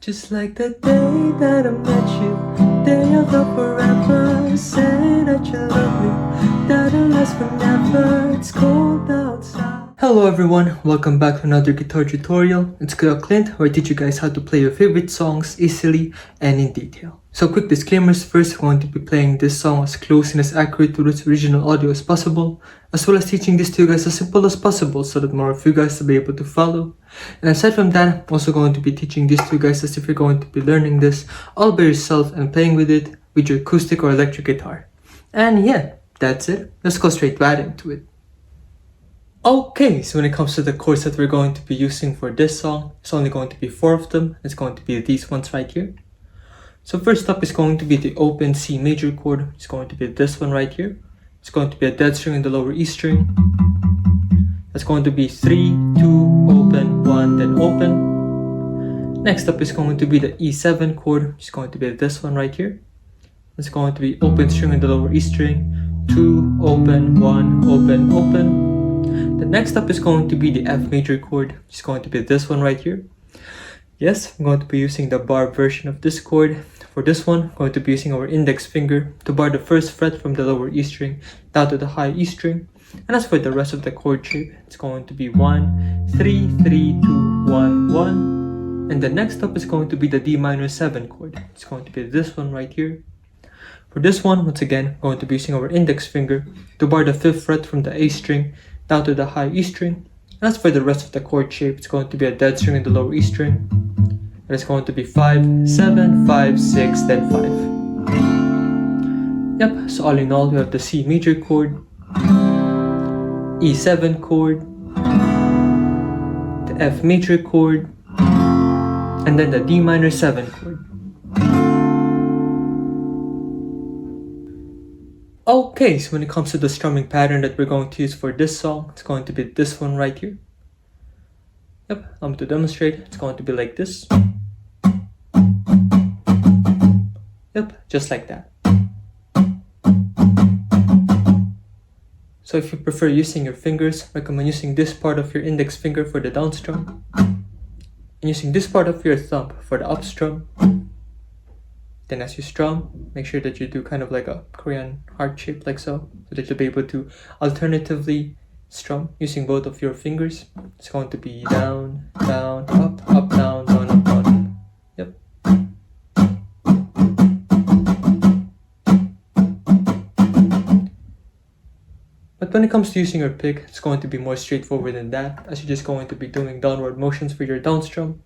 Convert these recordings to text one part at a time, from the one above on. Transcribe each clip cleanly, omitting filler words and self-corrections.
Just like the day that I met you, day of love forever. Say that you love me, that'll last forever. It's cold outside. Hello everyone, welcome back to another guitar tutorial. It's Clint, where I teach you guys how to play your favorite songs easily and in detail. So quick disclaimers first, I'm going to be playing this song as close and as accurate to its original audio as possible, as well as teaching this to you guys as simple as possible so that more of you guys will be able to follow. And aside from that, I'm also going to be teaching this to you guys as if you're going to be learning this all by yourself and playing with it with your acoustic or electric guitar. And yeah, that's it. Let's go straight right into it. Okay, so when it comes to the chords that we're going to be using for this song, it's only going to be 4 of them. It's going to be these ones right here. So first up is going to be the open C major chord. It's going to be this one right here. It's going to be a dead string in the lower E string. That's going to be 3, 2, open, 1, then open. Next up is going to be the E7 chord. It's going to be this one right here. It's going to be open string in the lower E string. 2, open, 1, open, open. The next up is going to be the F major chord. It's going to be this one right here. Yes, I'm going to be using the bar version of this chord. For this one, I'm going to be using our index finger to bar the first fret from the lower E string down to the high E string. And as for the rest of the chord shape, it's going to be 1, 3, 3, 2, 1, 1. And the next up is going to be the D minor 7 chord. It's going to be this one right here. For this one, once again, I'm going to be using our index finger to bar the 5th fret from the A string down to the high E string. And as for the rest of the chord shape, it's going to be a dead string in the lower E string. And it's going to be 5, 7, 5, 6, then 5. Yep, so all in all, we have the C major chord, E7 chord, the F major chord, and then the D minor 7 chord. Okay, so when it comes to the strumming pattern that we're going to use for this song, it's going to be this one right here. Yep, I'm going to demonstrate. It's going to be like this. Yep, just like that. So if you prefer using your fingers, recommend using this part of your index finger for the down strum, and using this part of your thumb for the up strum. Then as you strum, make sure that you do kind of like a Korean heart shape like so that you'll be able to alternatively strum using both of your fingers. It's going to be down, down, up, up, down, down, up, down. Yep. But when it comes to using your pick, it's going to be more straightforward than that, as you're just going to be doing downward motions for your down strum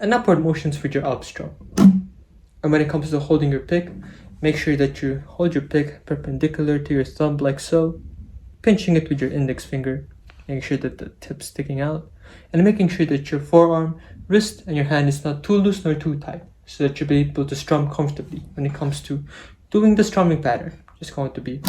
and upward motions for your up strum. And when it comes to holding your pick, make sure that you hold your pick perpendicular to your thumb like so, pinching it with your index finger, making sure that the tip's sticking out, and making sure that your forearm, wrist, and your hand is not too loose nor too tight, so that you'll be able to strum comfortably when it comes to doing the strumming pattern. Just going to be...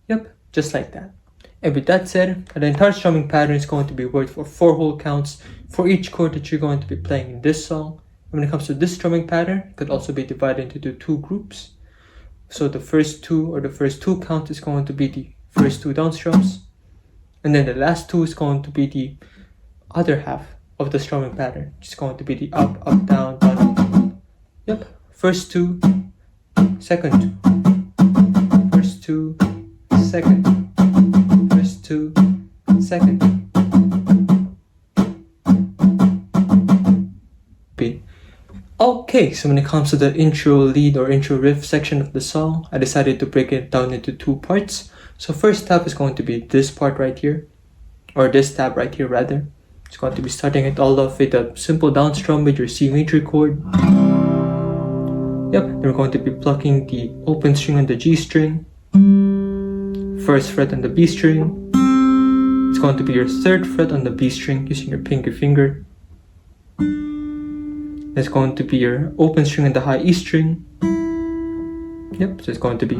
Yep, just like that. And with that said, the entire strumming pattern is going to be worked for 4 whole counts for each chord that you're going to be playing in this song. And when it comes to this strumming pattern, it could also be divided into 2 groups. So the first 2 count is going to be the first 2 down strums. And then the last 2 is going to be the other half of the strumming pattern, which is going to be the up, up, down, down, up. Yep, first 2, second 2, first 2, second 2. First 2, second. B. Okay, so when it comes to the intro lead or intro riff section of the song, I decided to break it down into 2 parts. So first tab is going to be this part right here, or this tab right here rather. It's going to be starting it all off with a simple down strum with your C major chord. Yep, then we're going to be plucking the open string on the G string, first fret on the B string. It's going to be your 3rd fret on the B string using your pinky finger. It's going to be your open string on the high E string. Yep, so it's going to be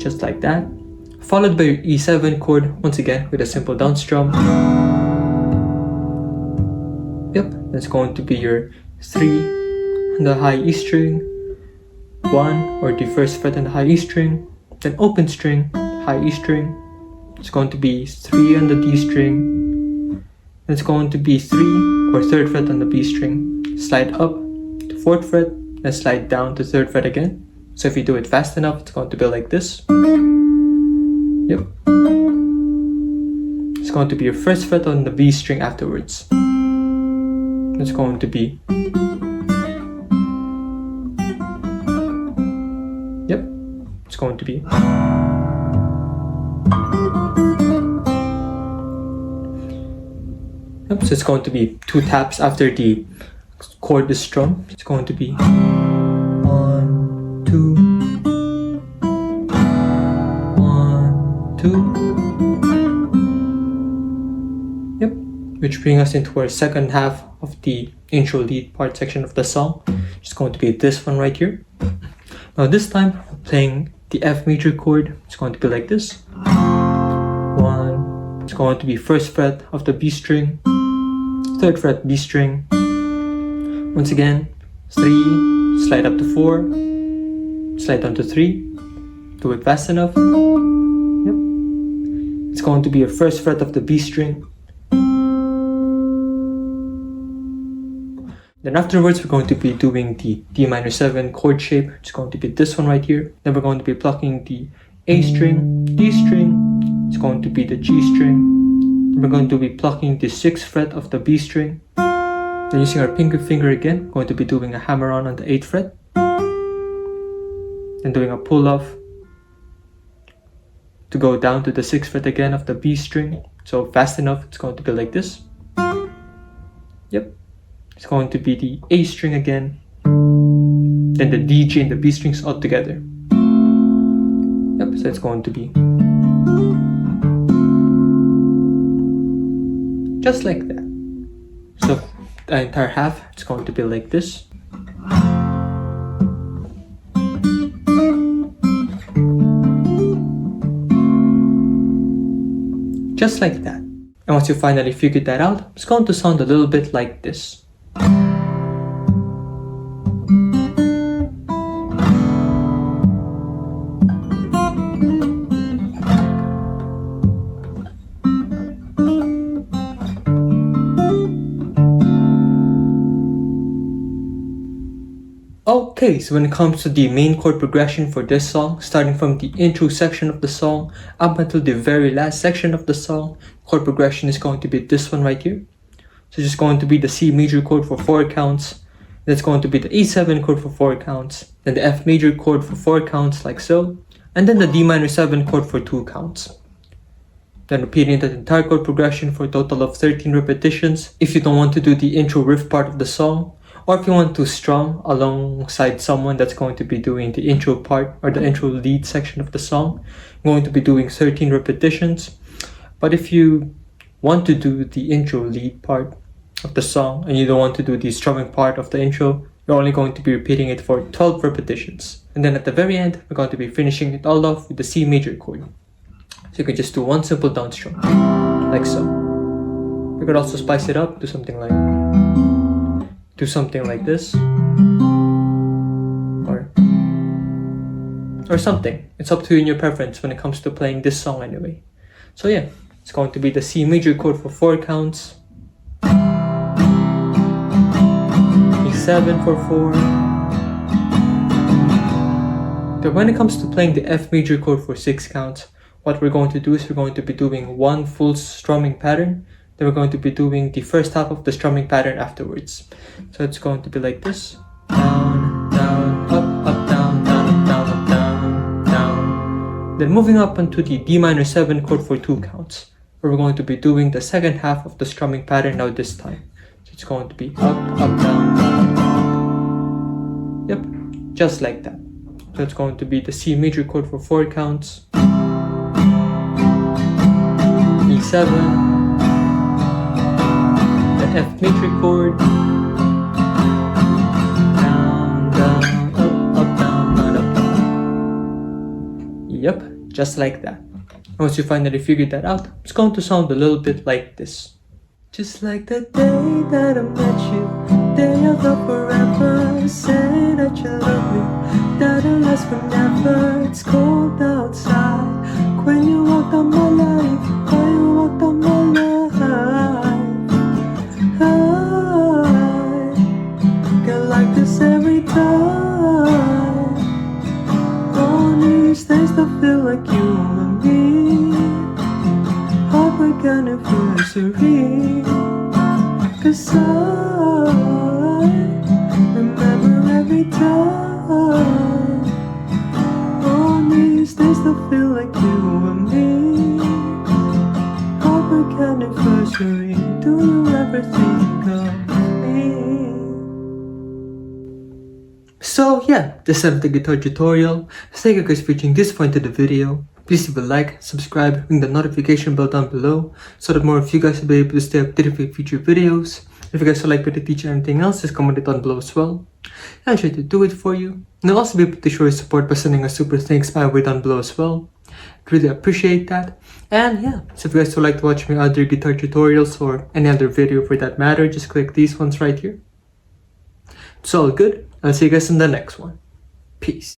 just like that. Followed by your E7 chord, once again with a simple down strum. Yep, that's going to be your 3 on the high E string, 1 or the first fret on the high E string, Then open string, high E string. It's going to be 3 on the D string. It's going to be 3 or 3rd fret on the B string. Slide up to 4th fret, then slide down to 3rd fret again. So if you do it fast enough, it's going to be like this. Yep. It's going to be your 1st fret on the B string afterwards. It's going to be. Yep. It's going to be. Yep. So it's going to be 2 taps after the chord is strummed. It's going to be 1, 2, 1, 2. Yep. Which brings us into our second half of the intro lead part section of the song. It's going to be this one right here. Now this time, I'm playing the F major chord. It's going to be like this. 1. It's going to be 1st fret of the B string. 3rd fret B string. Once again, 3, slide up to 4, slide down to 3. Do it fast enough. Yep. It's going to be your 1st fret of the B string. Then afterwards, we're going to be doing the D minor 7 chord shape. It's going to be this one right here. Then we're going to be plucking the A string, D string. It's going to be the G string. Then we're going to be plucking the 6th fret of the B string. Then using our pinky finger again, going to be doing a hammer on the 8th fret. Then doing a pull off to go down to the 6th fret again of the B string. So fast enough, it's going to be like this. Yep. It's going to be the A string again. Then the D, G, and the B strings all together. Yep, so it's going to be just like that. So the entire half, it's going to be like this. Just like that. And once you finally figured that out, it's going to sound a little bit like this. Okay, so when it comes to the main chord progression for this song, starting from the intro section of the song up until the very last section of the song, chord progression is going to be this one right here. So it's just going to be the C major chord for 4 counts, then it's going to be the A7 chord for 4 counts, then the F major chord for 4 counts like so, and then the D minor 7 chord for 2 counts. Then repeating that entire chord progression for a total of 13 repetitions if you don't want to do the intro riff part of the song, or if you want to strum alongside someone that's going to be doing the intro part or the intro lead section of the song. I'm going to be doing 13 repetitions. But if you want to do the intro lead part of the song and you don't want to do the strumming part of the intro, you're only going to be repeating it for 12 repetitions. And then at the very end, we're going to be finishing it all off with the C major chord. So you can just do one simple down strum, like so. You could also spice it up, do something like this, or something. It's up to you and your preference when it comes to playing this song anyway. So yeah, it's going to be the C major chord for 4 counts, E7 for 4. Then when it comes to playing the F major chord for 6 counts, what we're going to do is we're going to be doing one full strumming pattern. Then we're going to be doing the first half of the strumming pattern afterwards. So it's going to be like this. Down, down, up, down, down, down, up, down, down. Then moving up onto the D minor 7 chord for 2 counts, where we're going to be doing the second half of the strumming pattern now this time. So it's going to be up, down, down, down. Yep, just like that. So it's going to be the C major chord for 4 counts, E7, F major chord, down, down, up, down, down, up, down. Yep, just like that. Once you finally figured that out, it's going to sound a little bit like this. Just like the day that I met you, day of love forever. Say that you love me, that'll last forever. It's cold outside when you walk down my life, when you walk down my life. I get like this every time. On these days I feel like you and me. Heartbreak Anniversary. 'Cause I remember every time. On these days I feel like you and me. Heartbreak Anniversary. Do you ever think of me? So yeah, this is the guitar tutorial. Thank you guys for reaching this point of the video. Please leave a like, subscribe, ring the notification bell down below so that more of you guys will be able to stay updated with future videos. If you guys would like me to teach you anything else, just comment it down below as well. I'll try to do it for you. And I'll also be able to show your support by sending a super thanks my way down below as well. I'd really appreciate that. And yeah, so if you guys would like to watch my other guitar tutorials or any other video for that matter, just click these ones right here. It's all good. I'll see you guys in the next one. Peace.